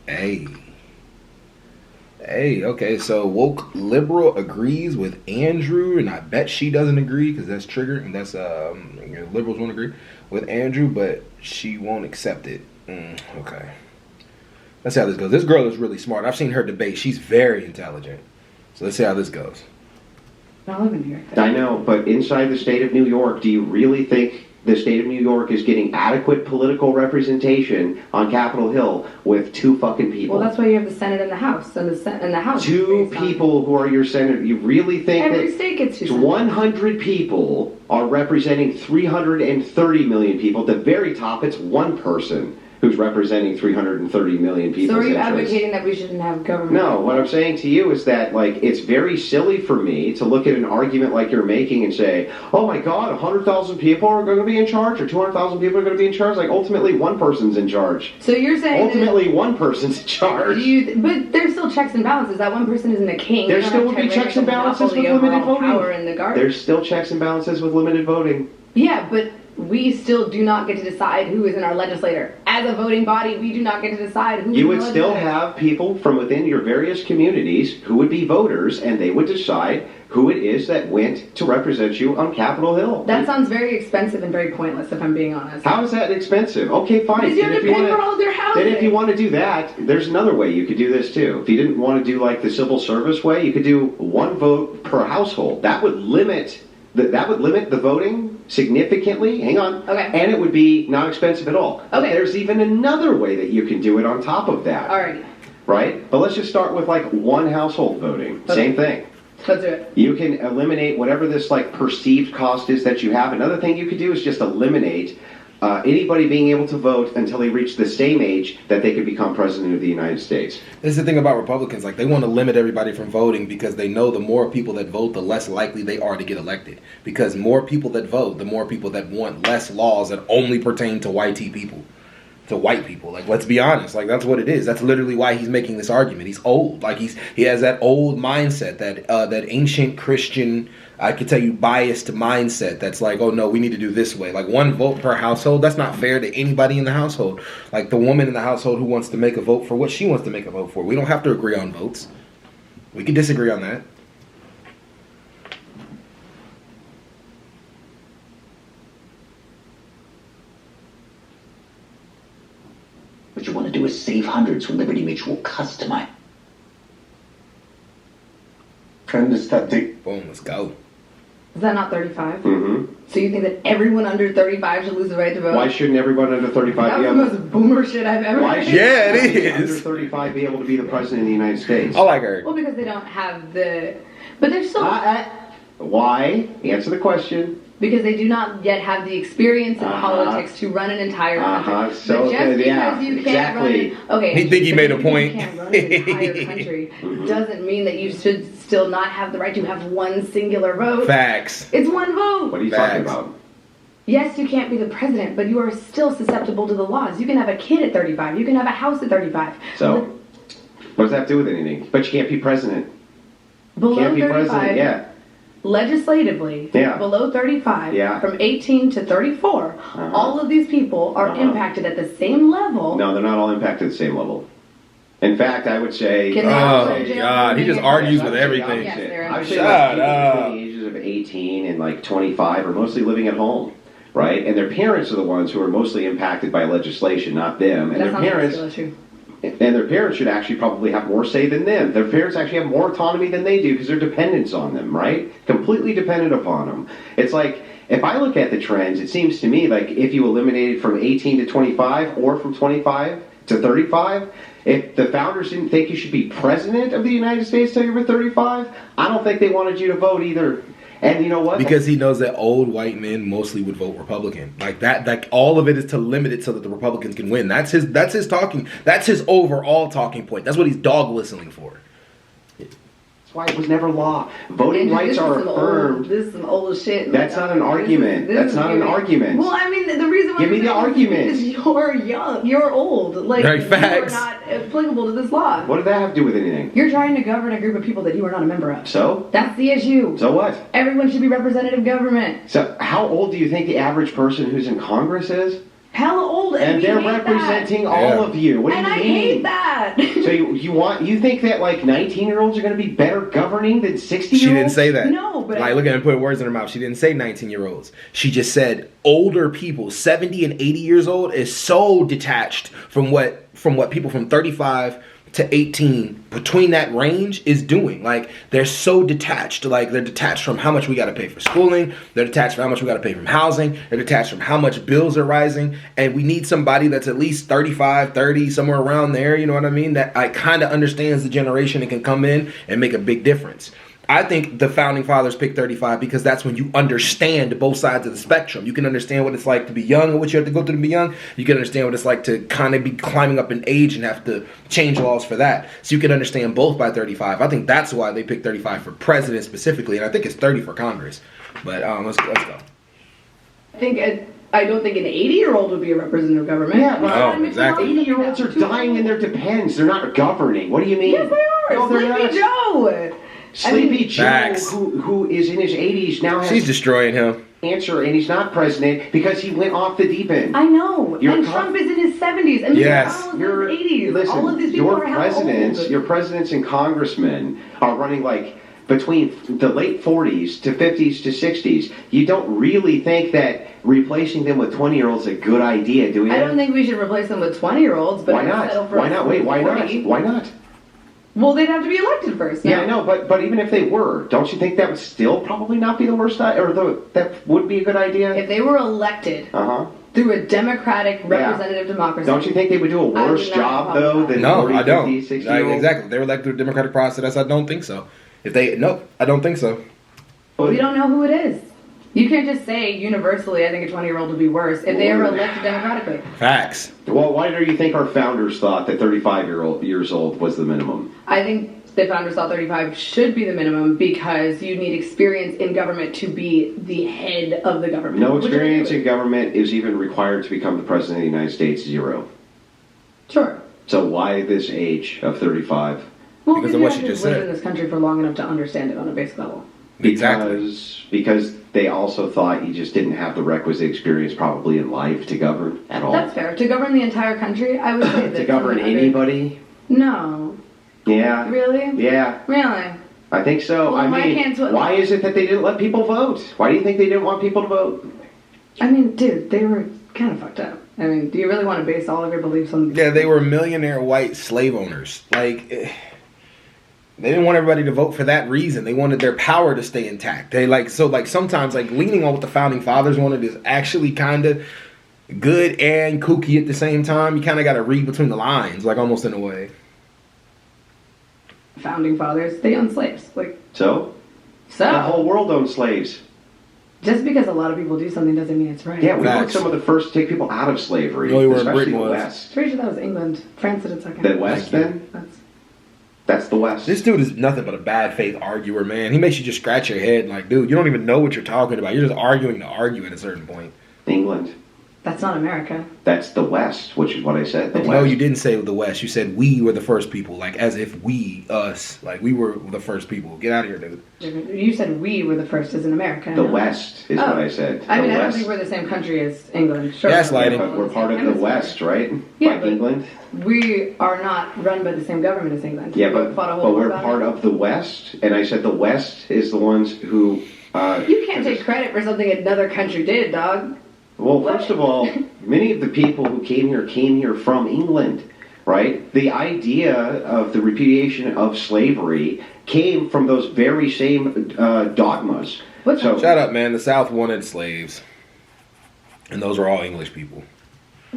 Hey. Hey, okay, so woke liberal agrees with Andrew, and I bet she doesn't agree because that's trigger, and that's liberals won't agree with Andrew, but she won't accept it. Okay, let's see how this goes. This girl is really smart. I've seen her debate. She's very intelligent. So let's see how this goes. I live in here. I know, but inside the state of New York, do you really think the state of New York is getting adequate political representation on Capitol Hill with two fucking people? Well, that's why you have the Senate and the House, and the House. Two people who are your senator. You really think every that state gets 100 people are representing 330 million people? At the very top, it's one person who's representing 330 million people. So are you advocating that we shouldn't have government? No, what I'm saying to you is that, like, it's very silly for me to look at an argument like you're making and say, oh my God, 100,000 people are going to be in charge, or 200,000 people are going to be in charge. Like, ultimately, one person's in charge. So you're saying ultimately one person's in charge. But there's still checks and balances. That one person isn't a king. There still would be checks and balances with limited voting. There's still checks and balances with limited voting. Yeah, but we still do not get to decide who is in our legislature. As a voting body, we do not get to decide who is in the legislature. You would still have people from within your various communities who would be voters, and they would decide who it is that went to represent you on Capitol Hill. That sounds very expensive and very pointless, if I'm being honest. How is that expensive? Okay, fine. Because you have to pay for all of their housing. Then if you want to do that, there's another way you could do this too. If you didn't want to do like the civil service way, you could do one vote per household. That would limit the voting significantly. Hang on. Okay. And it would be not expensive at all. Okay. But there's even another way that you can do it on top of that. Alrighty. Right? But let's just start with like one household voting. Okay. Same thing. Let's do it. You can eliminate whatever this like perceived cost is that you have. Another thing you could do is just eliminate anybody being able to vote until they reach the same age that they could become president of the United States. This is the thing about Republicans. Like, they want to limit everybody from voting because they know the more people that vote, the less likely they are to get elected. Because more people that vote, the more people that want less laws that only pertain to white people. To white people. Like, let's be honest. Like, that's what it is. That's literally why he's making this argument. He's old. Like, he has that old mindset, that ancient Christian, I could tell you, biased mindset that's like, oh no, we need to do this way. Like, one vote per household, that's not fair to anybody in the household. Like, the woman in the household who wants to make a vote for what she wants to make a vote for. We don't have to agree on votes. We can disagree on that. What you want to do is save hundreds with Liberty Mutual Customer. Understand. Boom, let's go. Is that not 35? Mm-hmm. So you think that everyone under 35 should lose the right to vote? Why shouldn't everyone under 35 be able to... That was the most boomer shit I've ever heard. Yeah, it is. Under 35 be able to be the president of the United States? I like her. Well, because they don't have the... But they're still... Why? Answer the question. Because they do not yet have the experience in politics to run an entire country. So, but just because you can't run... Okay. He think he made a point. You can't run an entire country doesn't mean that you should still not have the right to have one singular vote. Facts. It's one vote. What are you talking about? Yes, you can't be the president, but you are still susceptible to the laws. You can have a kid at 35. You can have a house at 35. So, what does that have to do with anything? But you can't be president. Below can't be 35, president, yeah. Legislatively, below 35, from 18 to 34, all of these people are impacted at the same level. No, they're not all impacted at the same level. In fact, I would say... Oh, God, he just argues with everything. I would say like people between the ages of 18 and like 25 are mostly living at home, right? And their parents are the ones who are mostly impacted by legislation, not them. And their parents should actually probably have more say than them. Their parents actually have more autonomy than they do because they're dependents on them, right? Completely dependent upon them. It's like, if I look at the trends, it seems to me like if you eliminated from 18 to 25 or from 25 to 35, if the founders didn't think you should be president of the United States till you were 35, I don't think they wanted you to vote either. And you know what? Because he knows that old white men mostly would vote Republican. Like that, like all of it is to limit it so that the Republicans can win. That's his overall talking point. That's what he's dog whistling for. That's why it was never law. Voting rights are affirmed. This is some old shit. That's not an argument. That's not an argument. Well, I mean, the reason why... Give me the argument. Is you're young. You're old. Like, very you facts. are not applicable to this law. What did that have to do with anything? You're trying to govern a group of people that you are not a member of. So? That's the issue. So what? Everyone should be representative government. So how old do you think the average person who's in Congress is? Hella old. And they're representing all of you. What do you mean? I hate that. So you think that like 19-year-olds are going to be better governing than 60-year-olds? She didn't say that. No, but like, look at her put words in her mouth. She didn't say 19-year-olds. She just said older people, 70 and 80 years old, is so detached from what people from 35 to 18 between that range is doing. Like, they're so detached. Like, they're detached from how much we got to pay for schooling. They're detached from how much we got to pay from housing. They're detached from how much bills are rising. And we need somebody that's at least 35, 30, somewhere around there, you know what I mean? That kind of understands the generation and can come in and make a big difference. I think the founding fathers picked 35 because that's when you understand both sides of the spectrum. You can understand what it's like to be young and what you have to go through to be young. You can understand what it's like to kind of be climbing up in age and have to change laws for that. So you can understand both by 35. I think that's why they picked 35 for president specifically, and I think it's 30 for Congress. But let's go. I don't think an 80-year-old would be a representative government. Yeah, no, exactly. 80-year-olds are dying in their depends. They're not governing. What do you mean? Yes, they are. No, Sleepy Joe. Sleepy Joe, Facts. who is in his 80s now has She's destroying him. answer, and he's not president because he went off the deep end. I know. And Trump is in his 70s. And Yes. McConnell's in his 80s. Listen, all of these people are how old? your presidents and congressmen are running like between the late 40s to 50s to 60s. You don't really think that replacing them with 20-year-olds is a good idea, do you? I don't think we should replace them with 20-year-olds. But why not? Why not? Wait, why not? Why not? Well, they'd have to be elected first. Yeah, I know, but even if they were, don't you think that would still probably not be the worst idea, or that would be a good idea? If they were elected through a democratic representative democracy. Don't you think they would do a worse job, though, than No, 40, I don't. 50, 60-year-olds? Exactly. They were elected through a democratic process. I don't think so. I don't think so. We don't know who it is. You can't just say universally, I think a 20-year-old would be worse if they were elected democratically. Facts. Well, why do you think our founders thought that 35 years old was the minimum? I think the founders thought 35 should be the minimum because you need experience in government to be the head of the government. No experience in government is even required to become the president of the United States. 0. Sure. So why this age of 35? Well, because of what she just lived said. in this country for long enough to understand it on a basic level. Because they also thought you just didn't have the requisite experience probably in life to govern at all. That's fair. To govern the entire country, I would say that. To govern anybody? No. Yeah. Really? Yeah. Really? I think so. Well, why is it that they didn't let people vote? Why do you think they didn't want people to vote? I mean, dude, they were kind of fucked up. I mean, do you really want to base all of your beliefs on... Yeah, they were millionaire white slave owners. Like... They didn't want everybody to vote for that reason. They wanted their power to stay intact. Sometimes leaning on what the founding fathers wanted is actually kind of good and kooky at the same time. You kind of got to read between the lines, almost in a way. Founding fathers, they owned slaves. So? The whole world owned slaves. Just because a lot of people do something doesn't mean it's right. Yeah, we were some of the first to take people out of slavery, especially the West. Pretty sure that was England. France did it second. The West, then? That's the West. This dude is nothing but a bad faith arguer, man. He makes you just scratch your head dude, you don't even know what you're talking about. You're just arguing to argue at a certain point. England. That's not America. That's the West, which is what I said. The West. No, you didn't say the West. You said we were the first people, as if we, us, we were the first people. Get out of here, dude. You said we were the first as in America. The West is what I said. I don't think we're the same country as England. Sure. Gaslighting. But we're part of the West, right? Yeah, like England. We are not run by the same government as England. Yeah, but we're part of the West, and I said the West is the ones who... you can't take credit for something another country did, dog. Well, first of all, many of the people who came here from England, right? The idea of the repudiation of slavery came from those very same dogmas. Shut up, man. The South wanted slaves. And those were all English people.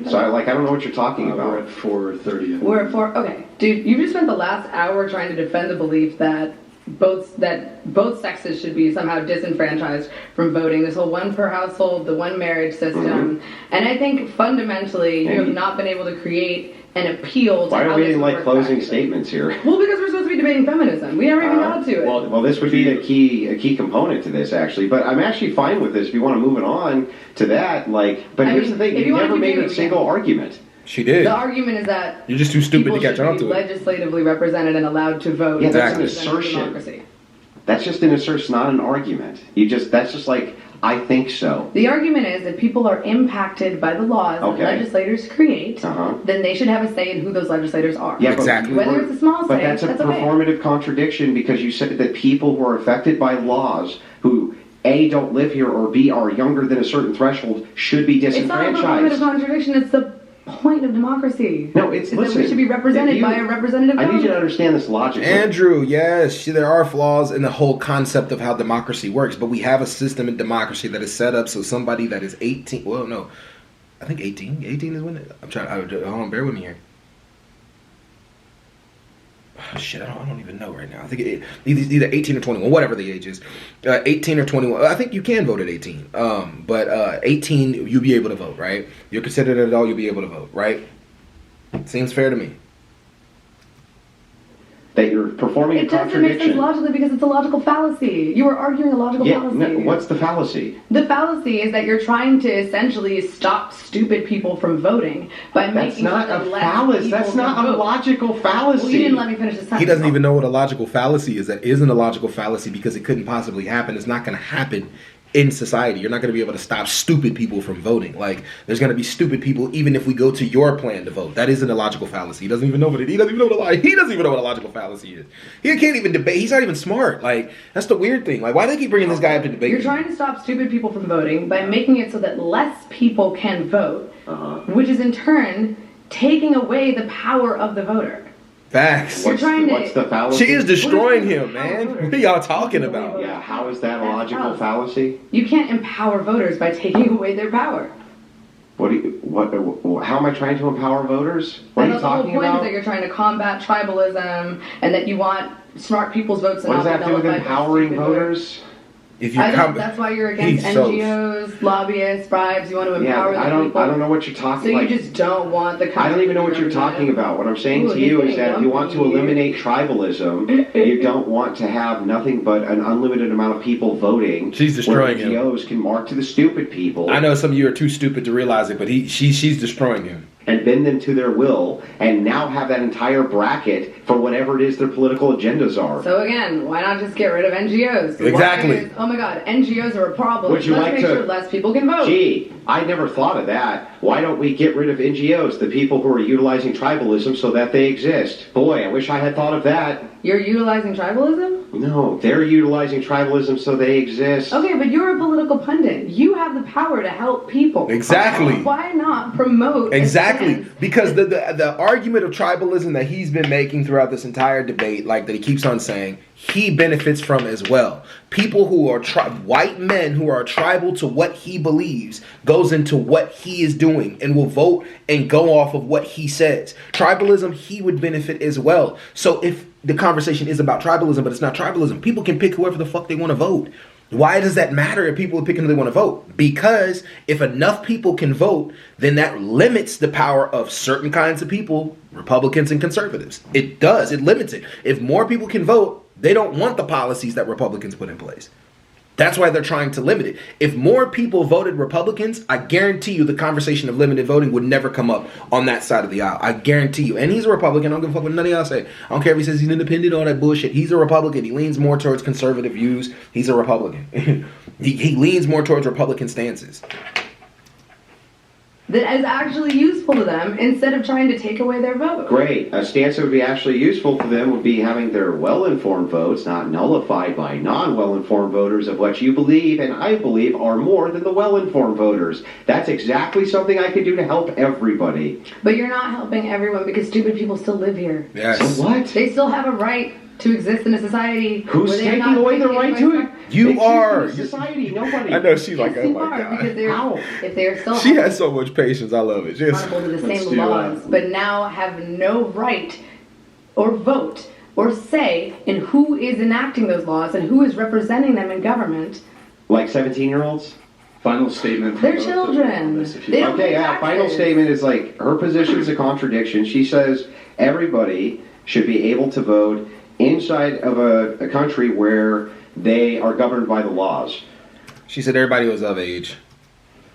So, I don't know what you're talking about. We're at 4:30. We're at 4... Okay. Dude, you just spent the last hour trying to defend the belief that both sexes should be somehow disenfranchised from voting. This whole one per household, the one marriage system. And I think fundamentally you have not been able to create an appeal to Why how are we this in would work closing practically. statements here? Well, because we're supposed to be debating feminism. We never even got to it. Well, this would be a key component to this, actually. But I'm actually fine with this if you want to move it on to that. But here's the thing: you never made a single argument. She did. The argument is that you're just too stupid to catch on to it. Legislatively represented and allowed to vote. Yeah, exactly. That's an assertion. That's just an assertion, not an argument. That's just like I think so. The argument is if people are impacted by the laws that legislators create, then they should have a say in who those legislators are. Yeah, exactly. Whether it's a small say, but that's a performative contradiction because you said that people who are affected by laws who A, don't live here, or B, are younger than a certain threshold should be disenfranchised. It's not a performative contradiction, it's the point of democracy. No, it's that we should be represented by a representative I need you to understand this logic. Andrew, yes, there are flaws in the whole concept of how democracy works, but we have a system in democracy that is set up so somebody that is 18, well, no, I think 18 is when it, hold on, bear with me here. Oh, shit, I don't even know right now. I think either 18 or 21, whatever the age is. 18 or 21. I think you can vote at 18. But 18, you'll be able to vote, right? You're considered an adult, you'll be able to vote, right? Seems fair to me. That you're performing a contradiction. It doesn't make sense logically because it's a logical fallacy. You are arguing a logical fallacy. No, what's the fallacy? The fallacy is that you're trying to essentially stop stupid people from voting by making That's not a fallacy. That's not a logical fallacy. Well, you didn't let me finish the sentence. He doesn't even know what a logical fallacy is. That isn't a logical fallacy because it couldn't possibly happen. It's not going to happen in society. You're not going to be able to stop stupid people from voting. Like, there's going to be stupid people even if we go to your plan to vote. That isn't a logical fallacy. He doesn't even know what he doesn't even know what a logical fallacy is. He can't even debate. He's not even smart. Like, that's the weird thing. Like, why do they keep bringing this guy up to debate? You're trying to stop stupid people from voting by making it so that less people can vote, which is in turn taking away the power of the voter. Facts. What's the fallacy? She is destroying him, man. What are y'all talking about? Yeah, how is that a logical fallacy? You can't empower voters by taking away their power. How am I trying to empower voters? What are you talking The whole point about? is that you're trying to combat tribalism and that you want smart people's votes. What does that have to do with empowering voters? If you that's why you're against NGOs, lobbyists, bribes. You want to empower the people. I don't know what you're talking about. So you just don't want the country. I don't even know what you're talking about. What I'm saying to you is that if you want to eliminate tribalism, you don't want to have nothing but an unlimited amount of people voting. She's destroying him. NGOs can mark to the stupid people. I know some of you are too stupid to realize it, but she's destroying him. And bend them to their will, and now have that entire bracket for whatever it is their political agendas are. So again, why not just get rid of NGOs? Exactly. Oh my God, NGOs are a problem. Would you Let's like make sure less people can vote. Gee, I never thought of that. Why don't we get rid of NGOs, the people who are utilizing tribalism so that they exist? Boy, I wish I had thought of that. You're utilizing tribalism? No, they're utilizing tribalism so they exist. Okay, but you're a political pundit. You have the power to help people. Exactly. Why not promote? Exactly, because the argument of tribalism that he's been making throughout this entire debate, like that he keeps on saying, he benefits from as well. People who are white men who are tribal to what he believes goes into what he is doing and will vote and go off of what he says. Tribalism, he would benefit as well. So if the conversation is about tribalism, but it's not tribalism, people can pick whoever the fuck they want to vote. Why does that matter if people are picking who they want to vote? Because if enough people can vote, then that limits the power of certain kinds of people, Republicans and conservatives. It does. It limits it. If more people can vote, they don't want the policies that Republicans put in place. That's why they're trying to limit it. If more people voted Republicans, I guarantee you the conversation of limited voting would never come up on that side of the aisle. I guarantee you. And he's a Republican. I don't give a fuck what none of y'all say. I don't care if he says he's independent, all that bullshit. He's a Republican. He leans more towards conservative views. He's a Republican. he leans more towards Republican stances. That is actually useful to them instead of trying to take away their vote. Great. A stance that would be actually useful for them would be having their well-informed votes not nullified by non-well-informed voters of what you believe and I believe are more than the well-informed voters. That's exactly something I could do to help everybody. But you're not helping everyone because stupid people still live here. Yes. So what? They still have a right to exist in a society. Who's taking away the right to it? You are. Society, nobody. I know she's like, oh You my are, god. because if they're still She has so much patience. I love it. Just accountable to the same laws, but now have no right or vote or say in who is enacting those laws and who is representing them in government. Like 17-year-olds? Final statement. They're children. They don't Okay, yeah, final statement is like, her position is a contradiction. She says everybody should be able to vote inside of a country where they are governed by the laws. she said everybody was of age.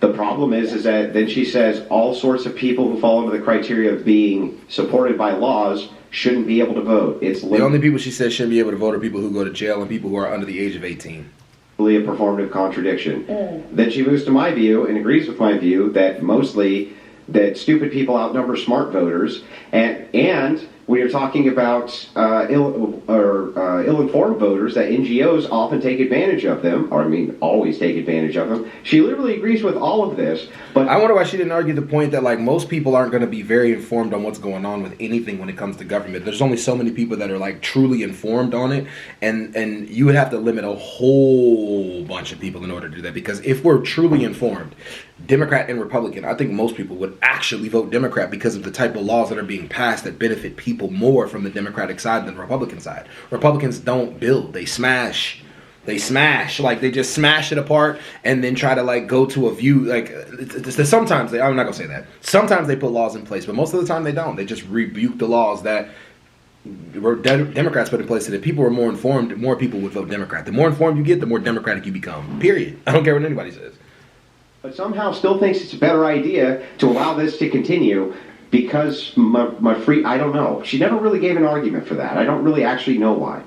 The problem is that then she says all sorts of people who fall under the criteria of being supported by laws shouldn't be able to vote. The only people she said shouldn't be able to vote are people who go to jail and people who are under the age of 18. a performative contradiction. Then she moves to my view and agrees with my view that mostly that stupid people outnumber smart voters, and when you're talking about ill-informed voters, that NGOs often take advantage of them, or I mean, always take advantage of them. She literally agrees with all of this. But I wonder why she didn't argue the point that like most people aren't going to be very informed on what's going on with anything when it comes to government. There's only so many people that are like truly informed on it, and you would have to limit a whole bunch of people in order to do that. Because if we're truly informed, Democrat and Republican, I think most people would actually vote Democrat because of the type of laws that are being passed that benefit people more from the Democratic side than the Republican side. Republicans don't build, they smash. Like they just smash it apart and then try to like go to a view. Like sometimes I'm not gonna say that. Sometimes they put laws in place, but most of the time they don't. They just rebuke the laws that were Democrats put in place. So that if people were more informed, more people would vote Democrat. The more informed you get, the more Democratic you become. Period. I don't care what anybody says. But somehow still thinks it's a better idea to allow this to continue because I don't know. She never really gave an argument for that. I don't really actually know why.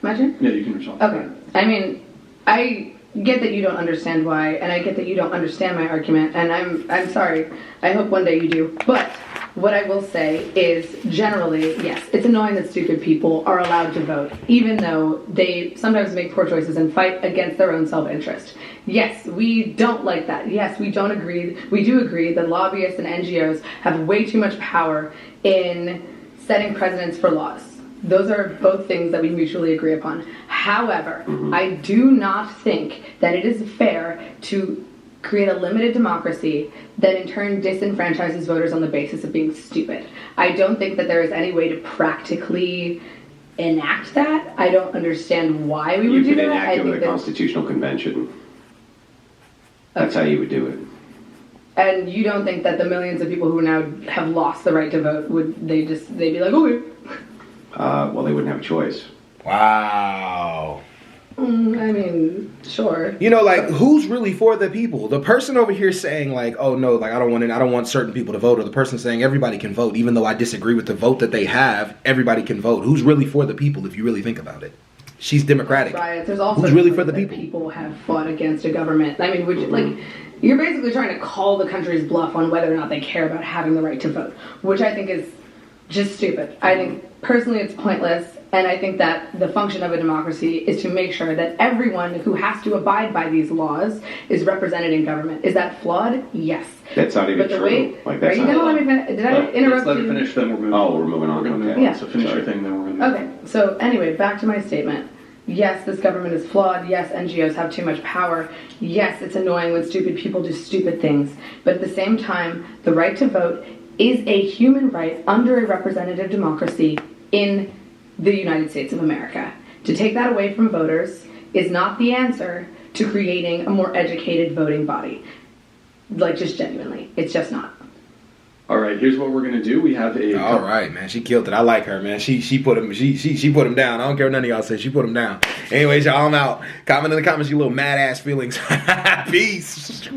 Imagine? Yeah, you can respond. Okay. I mean, I get that you don't understand why, and I get that you don't understand my argument, and I'm sorry. I hope one day you do. But what I will say is, generally, yes, it's annoying that stupid people are allowed to vote, even though they sometimes make poor choices and fight against their own self-interest. Yes, we don't like that. Yes, we don't agree. We do agree that lobbyists and NGOs have way too much power in setting precedents for laws. Those are both things that we mutually agree upon. However, I do not think that it is fair to create a limited democracy that in turn disenfranchises voters on the basis of being stupid. I don't think that there is any way to practically enact that. I don't understand why we would do that. You could enact it with a constitutional convention. That's how you would do it. And you don't think that the millions of people who now have lost the right to vote they'd be like, okay. Well, they wouldn't have a choice. Wow. I mean, sure. You know, like, who's really for the people? The person over here saying, like, oh, no, like, I don't want certain people to vote, or the person saying everybody can vote, even though I disagree with the vote that they have, everybody can vote. Who's really for the people, if you really think about it? She's Democratic. Right. There's also who's really for the people? People have fought against a government. I mean, you're basically trying to call the country's bluff on whether or not they care about having the right to vote, which I think is just stupid. I think, personally, it's pointless. And I think that the function of a democracy is to make sure that everyone who has to abide by these laws is represented in government. Is that flawed? Yes. That's not even true. Are you going to let me finish? Did I interrupt you? Let's let her finish, then we're moving on. Oh, we're moving on. We're going to move Okay. on. So finish your thing, then we're going to move on. Okay, so anyway, back to my statement. Yes, this government is flawed. Yes, NGOs have too much power. Yes, it's annoying when stupid people do stupid things. But at the same time, the right to vote is a human right under a representative democracy in the United States of America. To take that away from voters is not the answer to creating a more educated voting body. Like, just genuinely. It's just not. All right, here's what we're going to do. We have a... All right, man. She killed it. I like her, man. She put him down. I don't care what none of y'all say. She put him down. Anyways, y'all, I'm out. Comment in the comments your little mad ass feelings. Peace.